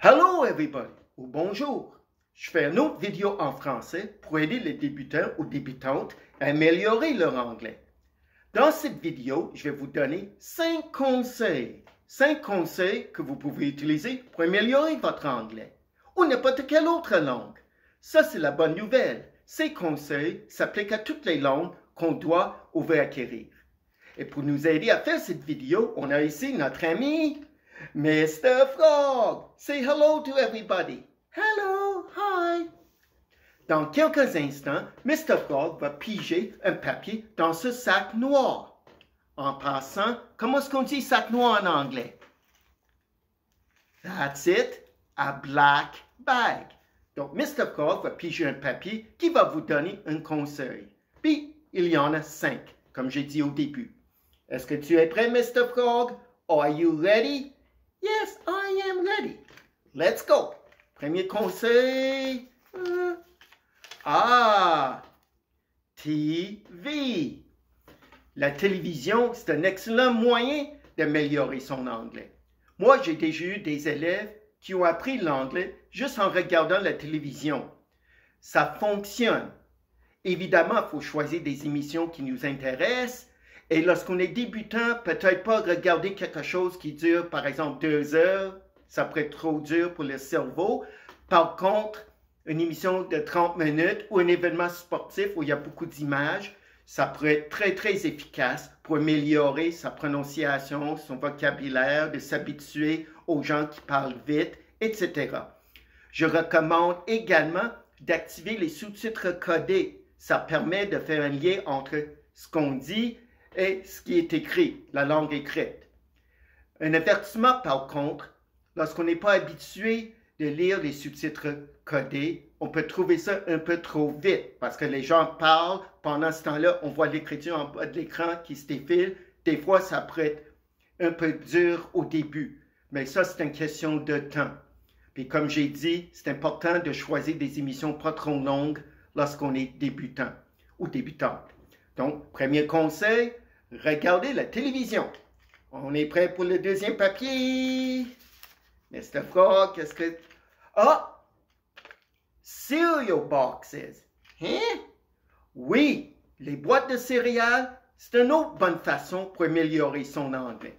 Hello everybody, ou bonjour. Je fais une autre vidéo en français pour aider les débutants ou débutantes à améliorer leur anglais. Dans cette vidéo, je vais vous donner 5 conseils. 5 conseils que vous pouvez utiliser pour améliorer votre anglais ou n'importe quelle autre langue. Ça, c'est la bonne nouvelle. Ces conseils s'appliquent à toutes les langues qu'on doit ou veut acquérir. Et pour nous aider à faire cette vidéo, on a ici notre ami Mr. Frog. Say hello to everybody. Hello, hi. Dans quelques instants, Mr. Frog va piger un papier dans ce sac noir. En passant, comment est-ce qu'on dit sac noir en anglais? That's it, a black bag. Donc, Mr. Frog va piger un papier qui va vous donner un conseil. Puis, il y en a 5, comme j'ai dit au début. Est-ce que tu es prêt, Mr. Frog? Are you ready? Yes, I am ready. Let's go. Premier conseil. TV. La télévision, c'est un excellent moyen d'améliorer son anglais. Moi, j'ai déjà eu des élèves qui ont appris l'anglais juste en regardant la télévision. Ça fonctionne. Évidemment, il faut choisir des émissions qui nous intéressent. Et lorsqu'on est débutant, peut-être pas regarder quelque chose qui dure, par exemple, 2 heures. Ça pourrait être trop dur pour le cerveau. Par contre, une émission de 30 minutes ou un événement sportif où il y a beaucoup d'images, ça pourrait être très, très efficace pour améliorer sa prononciation, son vocabulaire, de s'habituer aux gens qui parlent vite, etc. Je recommande également d'activer les sous-titres codés. Ça permet de faire un lien entre ce qu'on dit et ce qui est écrit, la langue écrite. Un avertissement, par contre, lorsqu'on n'est pas habitué de lire les sous-titres codés, on peut trouver ça un peu trop vite parce que les gens parlent. Pendant ce temps-là, on voit l'écriture en bas de l'écran qui se défile. Des fois, ça peut être un peu dur au début, mais ça, c'est une question de temps. Puis comme j'ai dit, c'est important de choisir des émissions pas trop longues lorsqu'on est débutant ou débutante. Donc, premier conseil, regardez la télévision. On est prêt pour le deuxième papier. Mr. Frog, qu'est-ce que... Ah! Cereal boxes. Hein? Oui, les boîtes de céréales, c'est une autre bonne façon pour améliorer son anglais.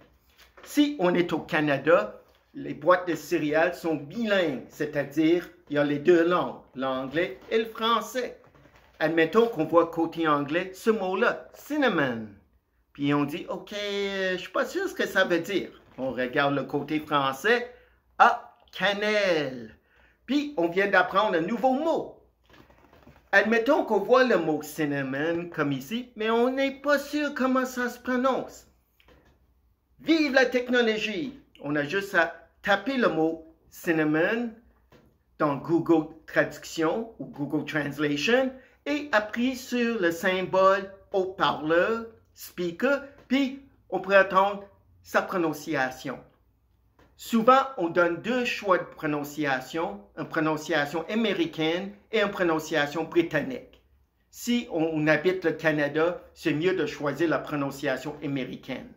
Si on est au Canada, les boîtes de céréales sont bilingues, c'est-à-dire il y a les deux langues, l'anglais et le français. Admettons qu'on voit côté anglais ce mot-là, cinnamon. Puis on dit, OK, je ne suis pas sûr ce que ça veut dire. On regarde le côté français, cannelle. Puis on vient d'apprendre un nouveau mot. Admettons qu'on voit le mot cinnamon comme ici, mais on n'est pas sûr comment ça se prononce. Vive la technologie! On a juste à taper le mot cinnamon dans Google Traduction ou Google Translation et appuyer sur le symbole haut-parleur, speaker, puis on pourrait attendre sa prononciation. Souvent, on donne 2 choix de prononciation, une prononciation américaine et une prononciation britannique. Si on habite le Canada, c'est mieux de choisir la prononciation américaine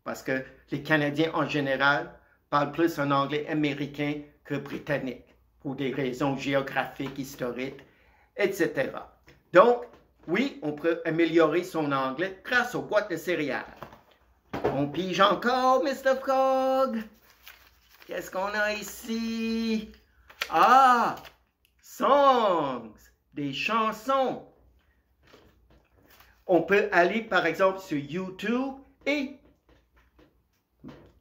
parce que les Canadiens en général parlent plus un anglais américain que britannique pour des raisons géographiques, historiques, etc. Donc, oui, on peut améliorer son anglais grâce aux boîtes de céréales. On pige encore, Mr. Frog. Qu'est-ce qu'on a ici? Songs, des chansons. On peut aller, par exemple, sur YouTube et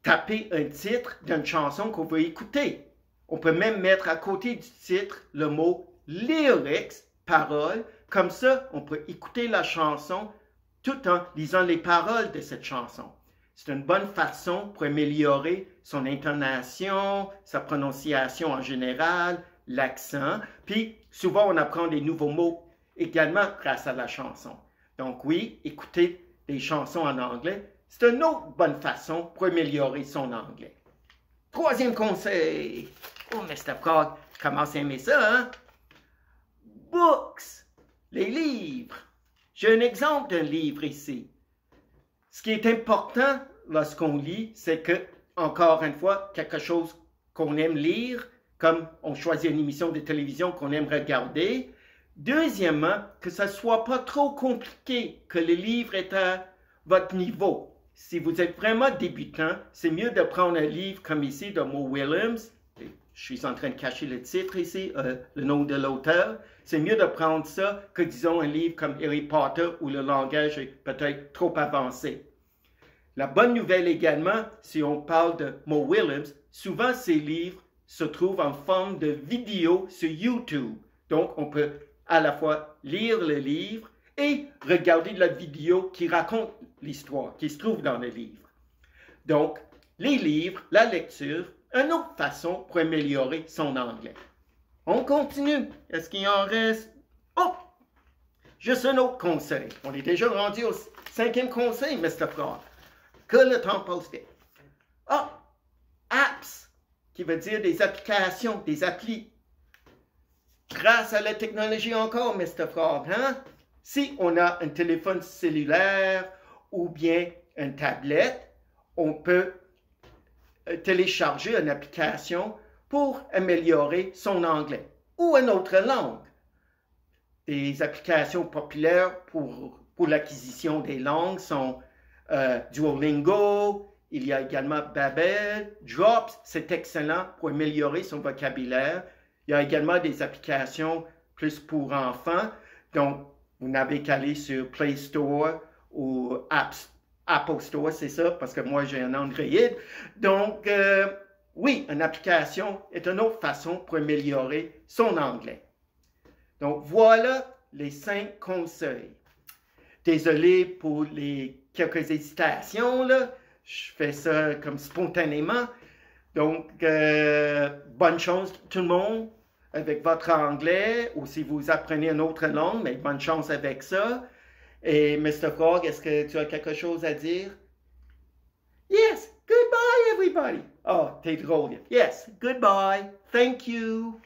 taper un titre d'une chanson qu'on veut écouter. On peut même mettre à côté du titre le mot lyrics, paroles. Comme ça, on peut écouter la chanson tout en lisant les paroles de cette chanson. C'est une bonne façon pour améliorer son intonation, sa prononciation en général, l'accent. Puis, souvent, on apprend des nouveaux mots également grâce à la chanson. Donc oui, écouter des chansons en anglais, c'est une autre bonne façon pour améliorer son anglais. Troisième conseil. Oh, Mr. Frog commence à aimer ça, hein? Books, les livres. J'ai un exemple d'un livre ici. Ce qui est important lorsqu'on lit, c'est que, encore une fois, quelque chose qu'on aime lire, comme on choisit une émission de télévision qu'on aime regarder. Deuxièmement, que ça ne soit pas trop compliqué, que le livre est à votre niveau. Si vous êtes vraiment débutant, c'est mieux de prendre un livre comme ici de Mo Willems. Je suis en train de cacher le titre ici, le nom de l'auteur. C'est mieux de prendre ça que, disons, un livre comme Harry Potter où le langage est peut-être trop avancé. La bonne nouvelle également, si on parle de Mo Willems, souvent ces livres se trouvent en forme de vidéo sur YouTube. Donc, on peut à la fois lire le livre et regarder la vidéo qui raconte l'histoire, qui se trouve dans le livre. Donc, les livres, la lecture, une autre façon pour améliorer son anglais. On continue. Est-ce qu'il en reste? Oh! Juste un autre conseil. On est déjà rendu au 5e conseil, Mr. Frog. Que le temps passe vite. Ah! Apps, qui veut dire des applications, des applis. Grâce à la technologie encore, Mr. Frog, hein? Si on a un téléphone cellulaire ou bien une tablette, on peut télécharger une application pour améliorer son anglais ou une autre langue. Des applications populaires pour l'acquisition des langues sont Duolingo, il y a également Babbel, Drops, c'est excellent pour améliorer son vocabulaire. Il y a également des applications plus pour enfants, donc vous n'avez qu'à aller sur Play Store ou Apple Store, c'est ça, parce que moi j'ai un Android. Donc, oui, une application est une autre façon pour améliorer son anglais. Donc, voilà les 5 conseils. Désolé pour les quelques hésitations, là. Je fais ça comme spontanément. Donc, bonne chance tout le monde avec votre anglais, ou si vous apprenez une autre langue, mais bonne chance avec ça. Et Mr. Frog, est-ce que tu as quelque chose à dire? Yes, goodbye everybody. Oh, t'es drôle. Yes, goodbye. Thank you.